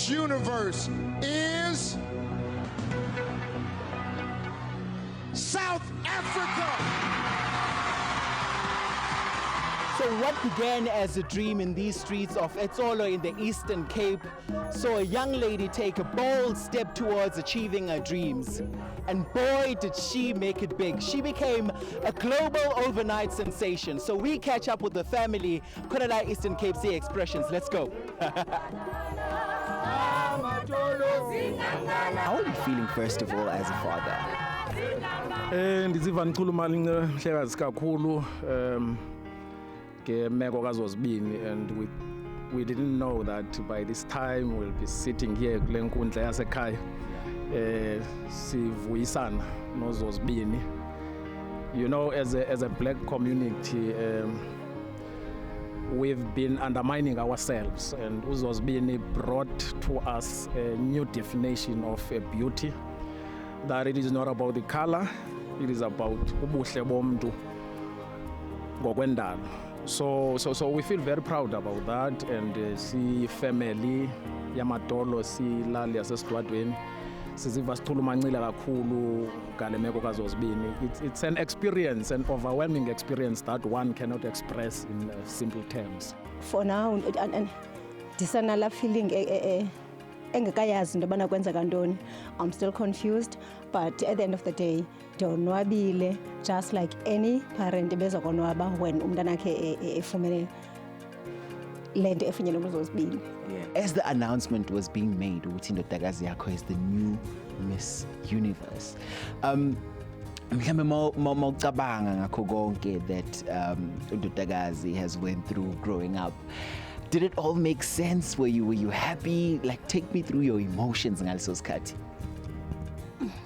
Miss Universe is South Africa. So what began as a dream in these streets of Etsolo in the Eastern Cape saw a young lady take a bold step towards achieving her dreams. And boy, did she make it big. She became a global overnight sensation. So we catch up with the family, Konala Eastern Cape Sea Expressions. Let's go. How are you feeling, first of all, as a father? Ndiziva ndikhuluma mhlekazi kakhulu ngemeko kaZozibini, and we didn't know that by this time we'll be sitting here kule nkundla yasekhaya sivuyisana noZozibini. You know, as a black community, we've been undermining ourselves, and uZozibini brought to us a new definition of beauty, that it is not about the color, it is about ubuhle bomuntu ngokwendalo. So we feel very proud about that, and si family yamadolo silali yasesidwadweni siziva sichulumancile kakhulu ngale meko kaZozibini. It's an experience, an overwhelming experience that one cannot express in simple terms. For now, ndisanala feeling engekayazi into yobana kwenzeka ntoni. I'm still confused, but at the end of the day, ndonwabile, just like any parent ebeza konwaba when umntanakhe efumene le nto efunyenwe nguZozibini. As the announcement was being made, ukuthi indodakazi yakho is the new Miss Universe. Mhlambe mawucabanga ngakho konke that indodakazi has went through growing up, did it all make sense? Were you happy? Like, take me through your emotions ngaleso sikhathi.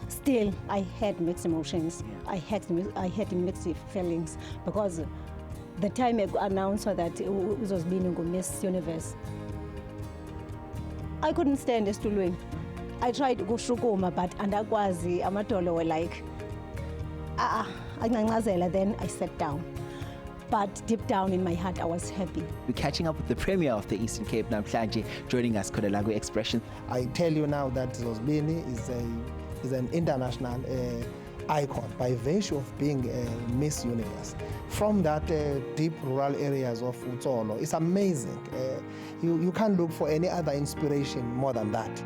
Still, I had mixed emotions. I had mixed feelings, because the time I announced that uZozibini ngu Miss Universe, I couldn't stand esitulweni. I tried ukushukuma, but andakwazi. Amadolo were like, angancazela. Then I sat down. But deep down in my heart, I was happy. We're catching up with the Premier of the Eastern Cape namhlanje, joining us, Kodalago Expression. I tell you now that Zozibini is an international icon by virtue of being a Miss Universe. From that deep rural areas of Utsolo, it's amazing. You can't look for any other inspiration more than that.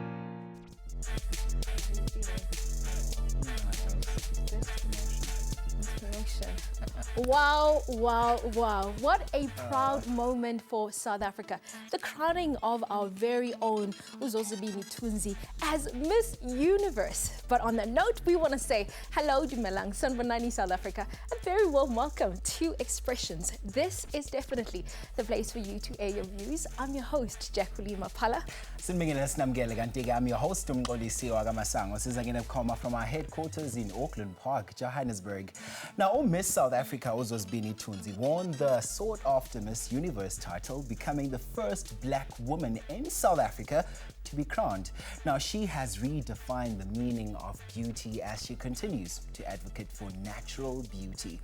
Wow, wow, wow. What a proud moment for South Africa. The crowning of our very own Zozibini Tunzi as Miss Universe. But on that note, we want to say hello, Dumelang, Sanvanani, South Africa. A very warm welcome to Expressions. This is definitely the place for you to air your views. I'm your host, Jacqueline Mapala. I'm your host, Umqolisi Wakamasango. This is again from our headquarters in Auckland Park, Johannesburg. Now, Miss South Africa Zozibini Tunzi won the sought-after Miss Universe title, becoming the first black woman in South Africa to be crowned. Now, she has redefined the meaning of beauty as she continues to advocate for natural beauty.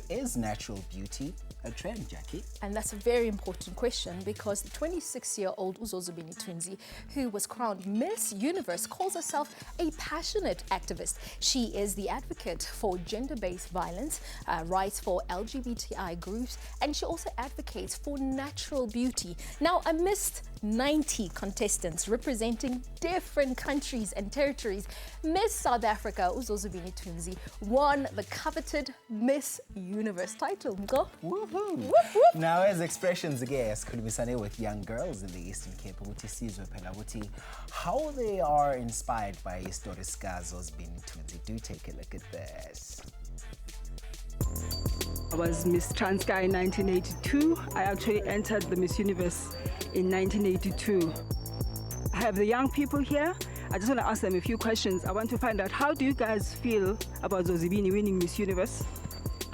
Is natural beauty a trend, Jackie? And that's a very important question, because the 26-year-old Zozibini Tunzi, who was crowned Miss Universe, calls herself a passionate activist. She is the advocate for gender-based violence, rights for LGBTI groups, and she also advocates for natural beauty. Now, amidst 90 contestants representing different countries and territories, Miss South Africa Zozibini Tunzi won the coveted Miss Universe title. Go. Woohoo! Whoop, whoop. Now, as Expressions guest, could be sunny with young girls in the Eastern Cape, how they are inspired by Historiska Zozibini Tunzi. Do take a look at this. I was Miss Transkei in 1982. I actually entered the Miss Universe in 1982. I have the young people here. I just want to ask them a few questions. I want to find out, how do you guys feel about Zozibini winning Miss Universe?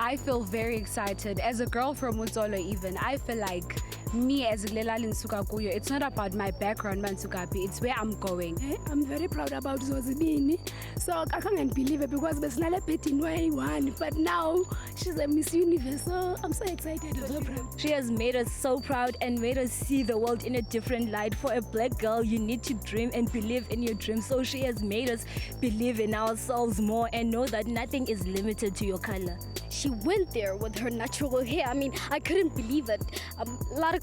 I feel very excited. As a girl from Utsolo even, I feel like me as Lelali Nsuka kuyo, it's not about my background, Mansukapi, it's where I'm going. I'm very proud about Zozibini. So I can't believe it because there's not a bit in one, but now she's a Miss Universe. So I'm so excited. So proud. She has made us so proud and made us see the world in a different light. For a black girl, you need to dream and believe in your dreams. So she has made us believe in ourselves more and know that nothing is limited to your color. She went there with her natural hair. I mean, I couldn't believe it. A lot of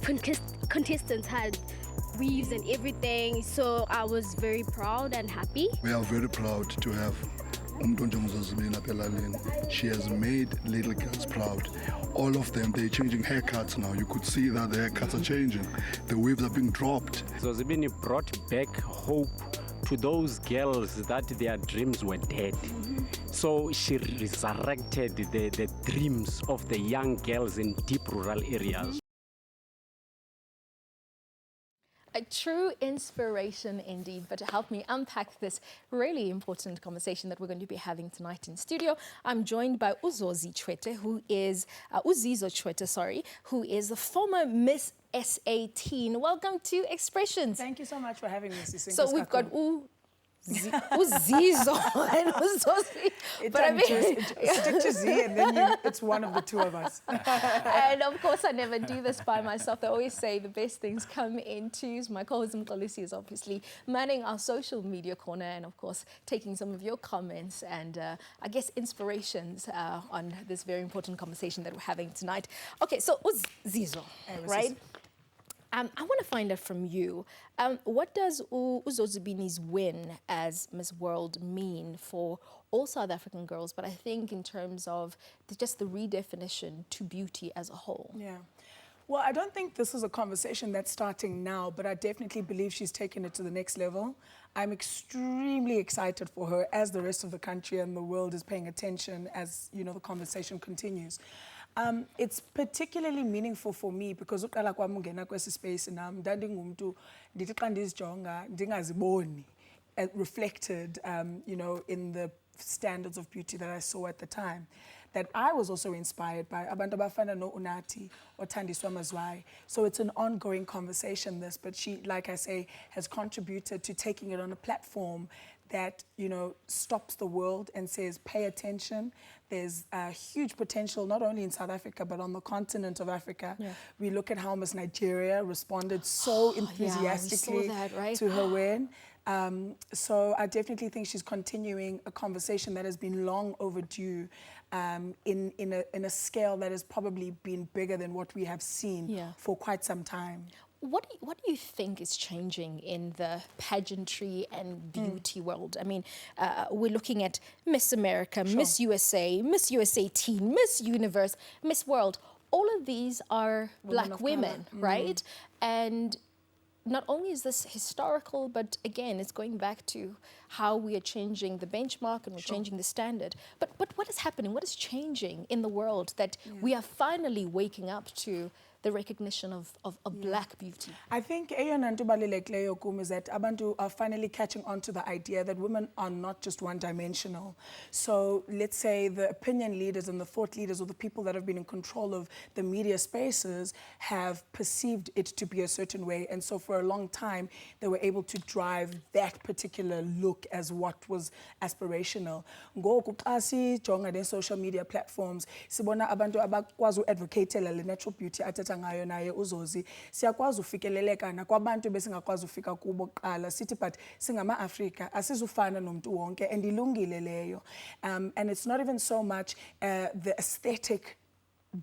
contestants had weaves and everything, so I was very proud and happy. We are very proud to have Zozibini Tunzi. She has made little girls proud. All of them, they're changing haircuts now. You could see that the haircuts are changing. The weaves are being dropped. Zozibini brought back hope to those girls that their dreams were dead. So she resurrected the dreams of the young girls in deep rural areas. A true inspiration indeed, but to help me unpack this really important conversation that we're going to be having tonight in studio, I'm joined by Uzizo Chwete, sorry, who is the former Miss SA teen. Welcome to Expressions. Thank you so much for having me, Sisi. So we've got Uzizo and Uzozi. But I mean, stick to Z and then it's one of the two of us. And of course, I never do this by myself. I always say the best things come in twos. My co-host Mkolisi is obviously manning our social media corner and of course taking some of your comments and I guess inspirations on this very important conversation that we're having tonight. Okay, so Uzizo, right? I want to find out from you, what does Uzozibini's win as Miss World mean for all South African girls, but I think in terms of just the redefinition to beauty as a whole? Yeah. Well, I don't think this is a conversation that's starting now, but I definitely believe she's taken it to the next level. I'm extremely excited for her as the rest of the country and the world is paying attention as, you know, the conversation continues. It's particularly meaningful for me because uqala kwami ungena kwesi space nami ndandingumuntu ndithi xa ndizijonga ndingaziboni reflected you know, in the standards of beauty that I saw at the time, that I was also inspired by abantu abafana no Unati or Thandiswa Mazwai. So it's an ongoing conversation, this, but she, like I say, has contributed to taking it on a platform that, you know, stops the world and says, pay attention. There's a huge potential, not only in South Africa, but on the continent of Africa. Yeah. We look at how Miss Nigeria responded so enthusiastically to her win. So I definitely think she's continuing a conversation that has been long overdue in a scale that has probably been bigger than what we have seen for quite some time. What do you think is changing in the pageantry and beauty world? I mean, we're looking at Miss America, Miss USA Teen, Miss Universe, Miss World. All of these are black women, right? And not only is this historical, but again, it's going back to how we are changing the benchmark and we're changing the standard. But what is happening? What is changing in the world that we are finally waking up to the recognition of black beauty? I think eyona nto ibalulekileyo kum is that abantu are finally catching on to the idea that women are not just one-dimensional. So let's say the opinion leaders and the thought leaders or the people that have been in control of the media spaces have perceived it to be a certain way. And so for a long time, they were able to drive that particular look as what was aspirational. Ngoku xa sijonga ne social media platforms, sibona abantu abakwazi uadvocatela le natural beauty athetha ngayo naye Uzozi, siyakwazi ufikeleleka nakwabantu besingakwazi ufika kubo kuqala sithi but singama-Afrika asizufana nomuntu wonke and ilungile leyo. And it's not even so much the aesthetic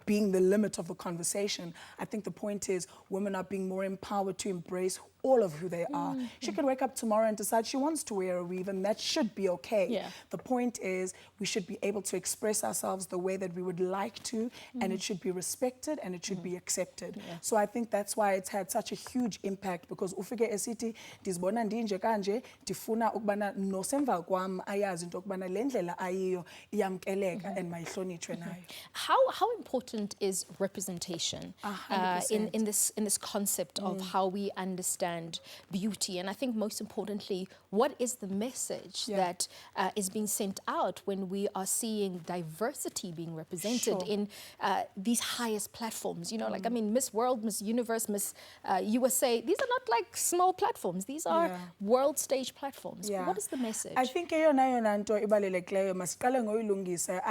being the limit of the conversation. I think the point is women are being more empowered to embrace all of who they are. She can wake up tomorrow and decide she wants to wear a weave, and that should be okay. Yeah. The point is we should be able to express ourselves the way that we would like to, and it should be respected and it should be accepted. Yeah. So I think that's why it's had such a huge impact, because ufike esithi ndizibona ndinje kanje ndifuna ukubana nosemva kwam ayazi into ukubana le ndlela ayiyo iyamkeleka and mayihlonitshwe nayo. How important is representation in this concept of how we understand understand beauty. And I think most importantly, what is the message that is being sent out when we are seeing diversity being represented in these highest platforms? You know, like, I mean, Miss World, Miss Universe, Miss USA, these are not like small platforms. These are world stage platforms. What is the message? I think I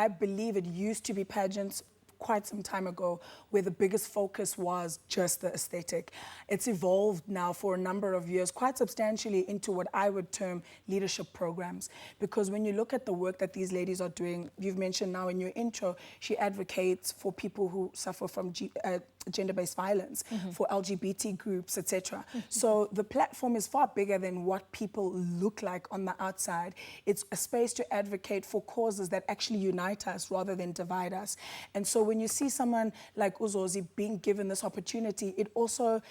believe it used to be pageants quite some time ago where the biggest focus was just the aesthetic. It's evolved now for a number of years quite substantially into what I would term leadership programs, because when you look at the work that these ladies are doing, you've mentioned now in your intro, she advocates for people who suffer from gender-based violence, for LGBT groups, etc. So the platform is far bigger than what people look like on the outside. It's a space to advocate for causes that actually unite us rather than divide us. And so when you see someone like Uzozi being given this opportunity, it also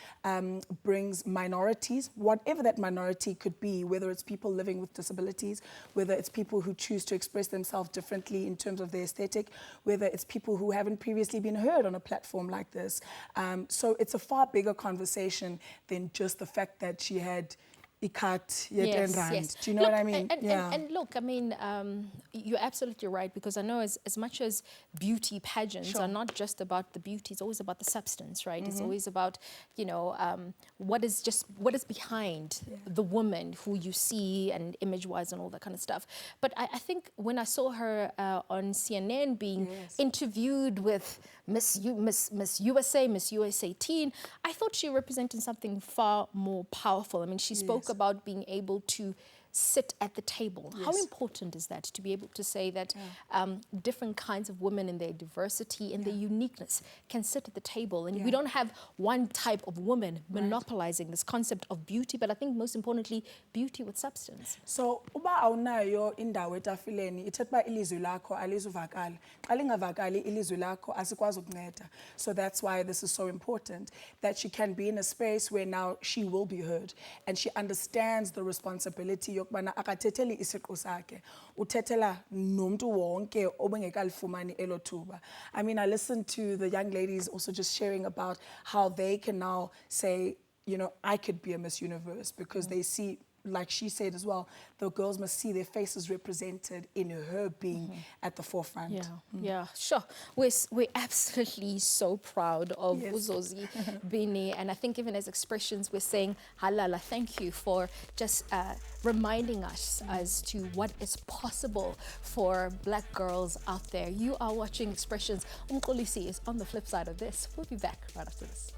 brings minorities, whatever that minority could be, whether it's people living with disabilities, whether it's people who choose to express themselves differently in terms of their aesthetic, whether it's people who haven't previously been heard on a platform like this. So it's a far bigger conversation than just the fact that she had ikat yet and rand. Do you know what I mean? And look, I mean, you're absolutely right, because I know as much as beauty pageants are not just about the beauty, it's always about the substance, right? It's always about, you know, what is behind the woman who you see and image-wise and all that kind of stuff. But I think when I saw her on CNN being interviewed with Miss USA, Miss USA Teen, I thought she represented something far more powerful. I mean, she spoke about being able to sit at the table. How important is that, to be able to say that different kinds of women in their diversity and their uniqueness can sit at the table, and we don't have one type of woman monopolizing this concept of beauty, but I think most importantly, beauty with substance. So uba awunayo indawo etafileni ithetha uba ilizwi lakho alizuvakali. Xa lingavakali ilizwi lakho asikwazi ukunceda. So that's why this is so important, that she can be in a space where now she will be heard and she understands the responsibility yokubana akatheteli isiqu sakhe, uthethela nomuntu wonke obengekalifumani elo thuba. I mean, I listened to the young ladies also just sharing about how they can now say, you know, I could be a Miss Universe, because they see, like she said as well, the girls must see their faces represented in her being at the forefront. Yeah, sure. We're absolutely so proud of Zozibini, and I think even as expressions, we're saying halala, thank you for just reminding us as to what is possible for black girls out there. You are watching Expressions. Umkolisi is on the flip side of this. We'll be back right after this.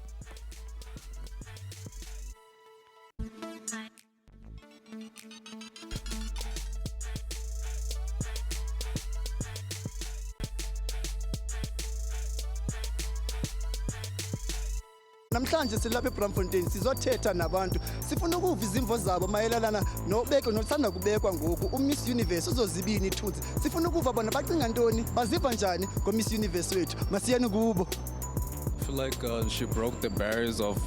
Namhlanje silapha eBramfontein sizothetha nabantu sifuna ukuva izimvo zabo mayelana nobeko nothanda kubekwa ngoku uMiss Universe Zozibini Tunzi. Sifuna ukuva bona bacinga ntoni, baziva njani ngoMiss Universe wethu. Masiyani kubo. I feel like she broke the barriers of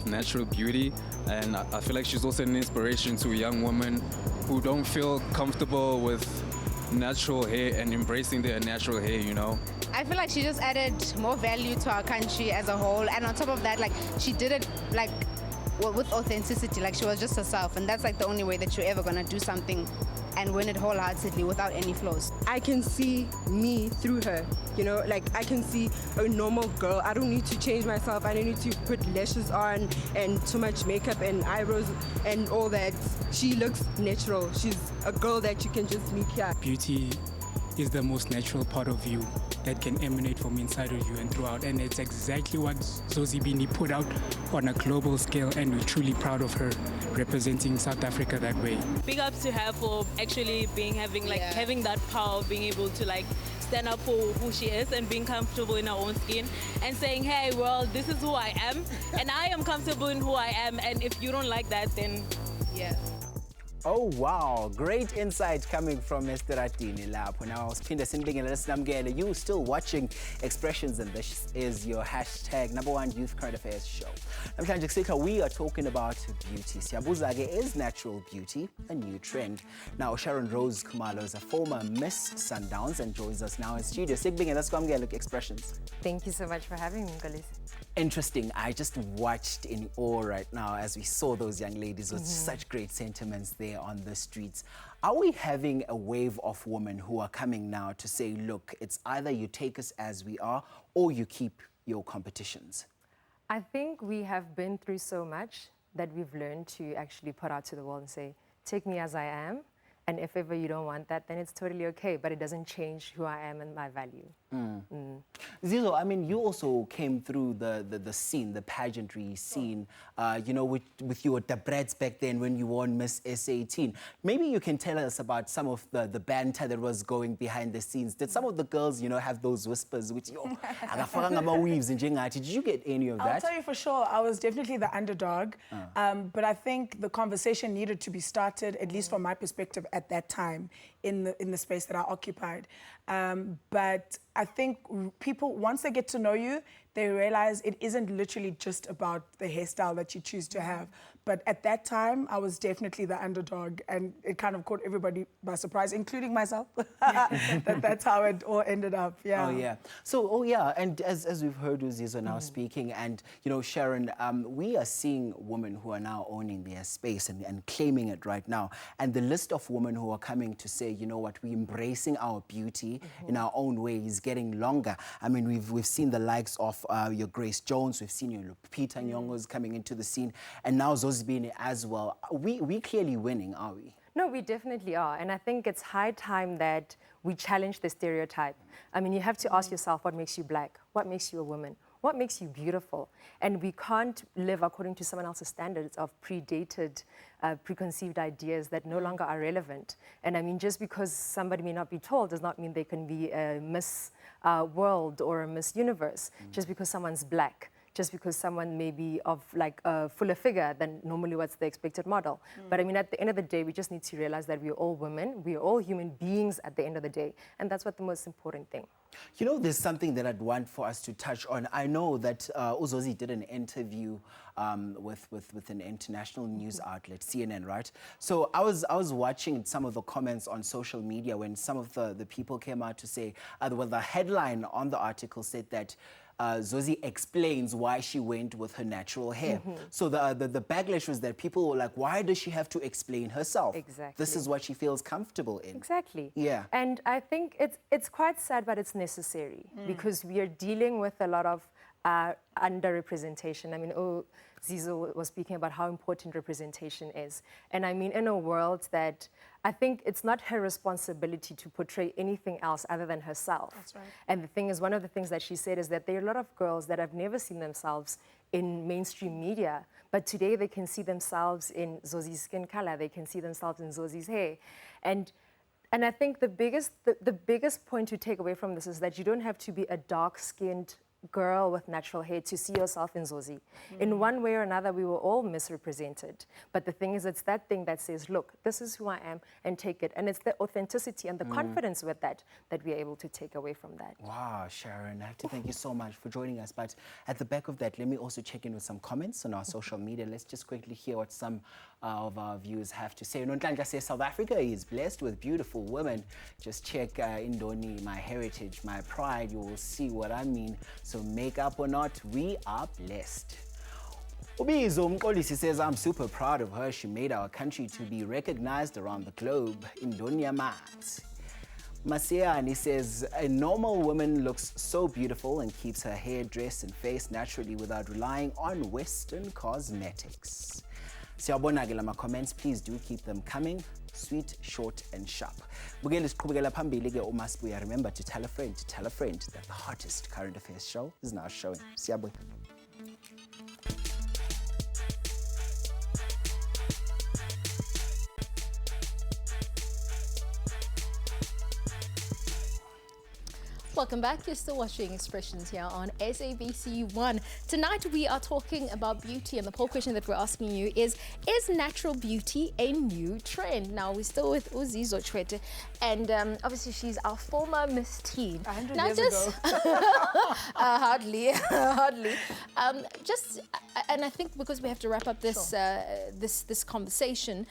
natural beauty, and I feel like she's also an inspiration to young women who don't feel comfortable with natural hair and embracing their natural hair, you know. I feel like she just added more value to our country as a whole, and on top of that, like, she did it like with authenticity, like she was just herself, and that's like the only way that you're ever gonna do something and win it wholeheartedly without any flaws. I can see me through her, you know, like I can see a normal girl. I don't need to change myself. I don't need to put lashes on and too much makeup and eyebrows and all that. She looks natural. She's a girl that you can just meet here. Beauty is the most natural part of you that can emanate from inside of you and throughout, and it's exactly what Zozibini put out on a global scale, and we're truly proud of her representing South Africa that way. Big ups to her for actually having that power of being able to like stand up for who she is and being comfortable in her own skin and saying, hey, well, this is who I am and I am comfortable in who I am, and if you don't like that, then yeah. Oh wow, great insight coming from Mr. Ratini lapho. Now, Spinda Sinding and you still watching Expressions, and this is your hashtag #1 Youth Current Affairs show. We are talking about beauty. Siyabuzage, is natural beauty a new trend? Now, Sharon Rose Kumalo is a former Miss Sundowns and joins us now in studio. Sigbing and let's Expressions. Thank you so much for having me, Nkolisi. Interesting. I just watched in awe right now as we saw those young ladies with such great sentiments there on the streets. Are we having a wave of women who are coming now to say, look, it's either you take us as we are or you keep your competitions? I think we have been through so much that we've learned to actually put out to the world and say, take me as I am. And if ever you don't want that, then it's totally okay, but it doesn't change who I am and my value. Zizo, I mean, you also came through the scene, the pageantry scene, you know, with your Debreds back then when you won Miss SA18. Maybe you can tell us about some of the banter that was going behind the scenes. Did some of the girls, you know, have those whispers which, did you get any of that? I'll tell you for sure, I was definitely the underdog, but I think the conversation needed to be started, at least from my perspective at that time, in the space that I occupied. But I think people, once they get to know you, they realize it isn't literally just about the hairstyle that you choose to have. But at that time, I was definitely the underdog, and it kind of caught everybody by surprise, including myself. That's how it all ended up, yeah. Oh, yeah. So, and as we've heard Uzizo now speaking, and, you know, Sharon, we are seeing women who are now owning their space and claiming it right now. And the list of women who are coming to say, you know what, we're embracing our beauty in our own way is getting longer. I mean, we've seen the likes of your Grace Jones, we've seen your Lupita Nyong'os coming into the scene, and now Zozibini as well. We clearly winning, are we? No, we definitely are. And I think it's high time that we challenge the stereotype. I mean, you have to ask yourself, what makes you black? What makes you a woman? What makes you beautiful? And we can't live according to someone else's standards of predated, preconceived ideas that no longer are relevant. And I mean, just because somebody may not be tall does not mean they can be a Miss World or a Miss Universe. Just because someone's black, just because someone may be of like a fuller figure than normally what's the expected model. But I mean, at the end of the day, we just need to realize that we're all women, we're all human beings at the end of the day. And that's what the most important thing. You know, there's something that I'd want for us to touch on. I know that Uzozi did an interview with an international news outlet, CNN, right? So I was watching some of the comments on social media when some of the people came out to say, well, the headline on the article said that Zozi explains why she went with her natural hair. So the backlash was that people were like, why does she have to explain herself? Exactly. This is what she feels comfortable in. Exactly. Yeah. And I think it's quite sad, but it's necessary because we are dealing with a lot of underrepresentation. I mean, Zizo was speaking about how important representation is. And I mean, in a world that I think it's not her responsibility to portray anything else other than herself. That's right. And the thing is, one of the things that she said is that there are a lot of girls that have never seen themselves in mainstream media, but today they can see themselves in Zozi's skin color, they can see themselves in Zozi's hair. And I think the biggest point to take away from this is that you don't have to be a dark-skinned girl with natural hair to see yourself in Zozi. In one way or another, we were all misrepresented. But the thing is, it's that thing that says, look, this is who I am, and take it. And it's the authenticity and the confidence with that we're able to take away from that. Wow, Sharon, I have to thank you so much for joining us. But at the back of that, let me also check in with some comments on our social media. Let's just quickly hear what some of our viewers have to say. Nontlanja says, South Africa is blessed with beautiful women. Just check Indoni, my heritage, my pride. You will see what I mean. So makeup or not, we are blessed. Ubizo Mkolisi says, I'm super proud of her. She made our country to be recognized around the globe. Indonia Mat. Masiani says, a normal woman looks so beautiful and keeps her hair, dress and face naturally without relying on Western cosmetics. Siyabonake lama comments, please do keep them coming. Sweet, short and sharp. Remember to tell a friend that the hottest current affairs show is now showing. Siyabonga. Welcome back. You're still watching Expressions here on SABC 1. Tonight we are talking about beauty, and the poll question that we're asking you is natural beauty a new trend? Now we're still with Uzi Zochwete, and obviously she's our former Miss Teen. 100 now years just ago. hardly. And I think because we have to wrap up this this conversation,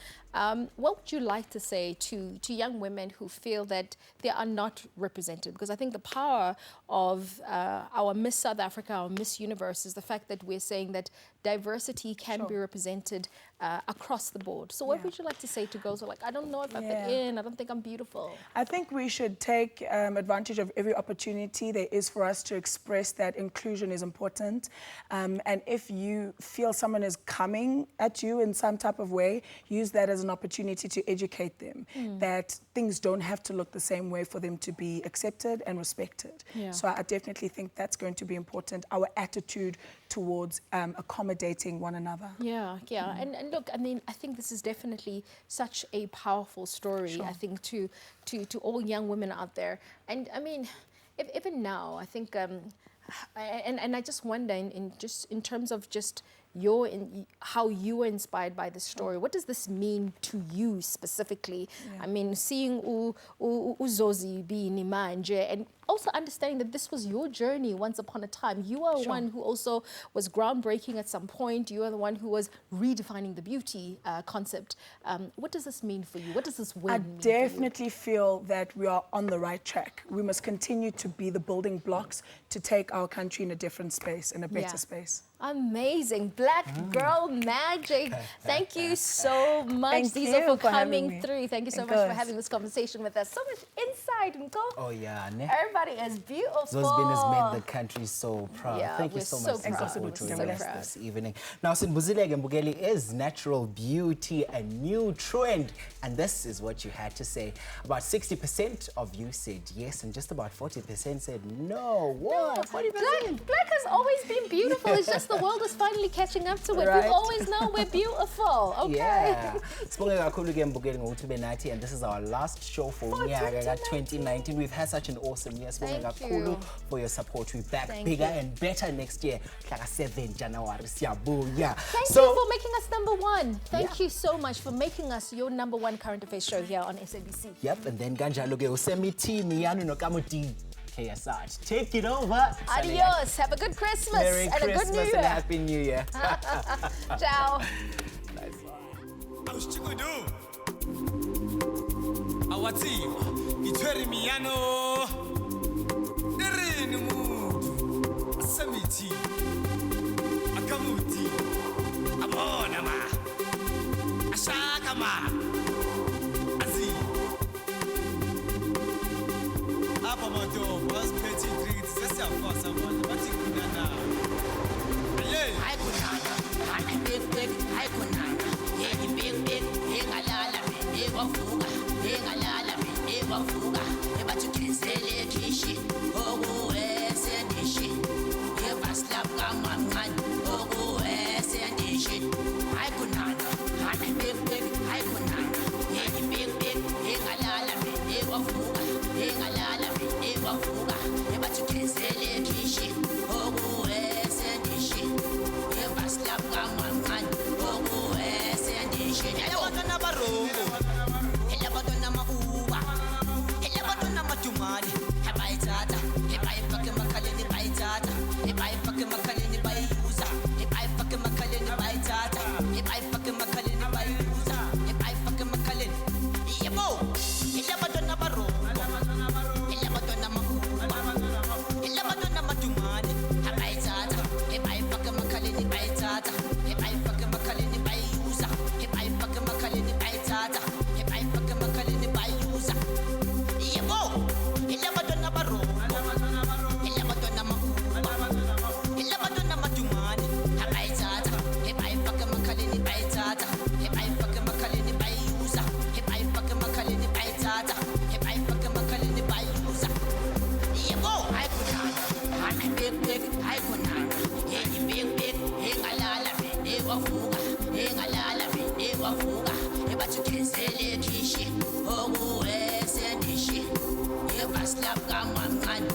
what would you like to say to young women who feel that they are not represented? Because I think the power of our Miss South Africa, our Miss Universe, is the fact that we're saying that diversity can be represented across the board. So what would you like to say to girls who are like, I don't know if I fit in, I don't think I'm beautiful? I think we should take advantage of every opportunity there is for us to express that inclusion is important. And if you feel someone is coming at you in some type of way, use that as an opportunity to educate them that things don't have to look the same way for them to be accepted and respected. So I definitely think that's going to be important, our attitude towards accommodating one another. And look, I mean, I think this is definitely such a powerful story, I think, to all young women out there. And I mean, even now, I think, and I just wonder in terms of just how you were inspired by this story. What does this mean to you specifically? I mean, seeing Uzozibini manje, and also understanding that this was your journey once upon a time. You are one who also was groundbreaking at some point. You are the one who was redefining the beauty concept. What does this mean for you? What does this win mean? I definitely feel that we are on the right track. We must continue to be the building blocks to take our country in a different space, in a better space. Amazing. Black girl magic. Thank you so much, Zizo, for coming through. Thank you so much for having this conversation with us. So much insight, Mko. Oh, yeah. Everybody is beautiful. Zozibini has made the country so proud. Thank you so much for joining us this evening. Now, Sinbuzile Mbugeli, is natural beauty a new trend? And this is what you had to say. About 60% of you said yes, and just about 40% said no. What? 40%? Black has always been beautiful. It's just the world is finally catching up to it. We've always known we're beautiful. Okay. Yeah. And this is our last show for 2019. We've had such an awesome year. Thank you for your support. We're back bigger and better next year. 7 January. Thank you for making us number one. Thank you so much for making us your number one current affairs show here on SABC. Yep, and then Ganjalo Usemi Miyanu no Kamuti. KSR. Take it over. Adios. Have a good Christmas. Merry and Christmas a good New Year. And a Happy New Year. Ciao. Apa madobo asiphethe idrinks sesiyafasa manje bathi kunana hayi kunana hayi big hayi kunana yeni big engalala ebavuka engalala ebavuka ebathi kenzele khishi okuwesendishi ebaslap kamamncane okuwesendishi hayi kunana hayi big hayi kunana yeni big engalala ebavuka engalala ebavuka ebathi kenzele khishi okuwesendishi ebaslap kamamncane okuwesendishi elabantwana barongo elabantwana mauba elabantwana madumane ebayithatha ebayifaka emakhaleni bayithatha ebayifaka emakhaleni bayiyuza ebayifaka emakhaleni bayithatha ebayifaka emakhaleni bayiyuza ebayifaka emakhaleni yebo elabantwana barongo elabantwana mauba elabantwana madumane ebayithatha ebayifaka emakhaleni bayithatha ebayifaka emakhaleni bayiyuza ebayifaka emakhaleni bayithatha ebayifaka emakhaleni bayiyuza yebo elabantwana barongo elabantwana mauba elabantwana madumane ebayithatha ebayifaka emakhaleni bayithatha ebayifaka emakhaleni bayiyuza ebayifaka emakhaleni bayithatha ebayifaka emakhaleni bayiyuza yebo hayi kunana hayi big hayi kunana yeni big engalala ebavuka engalala ebavuka ebathi kenzele khishi okuwesendishi ebaslap kamamncane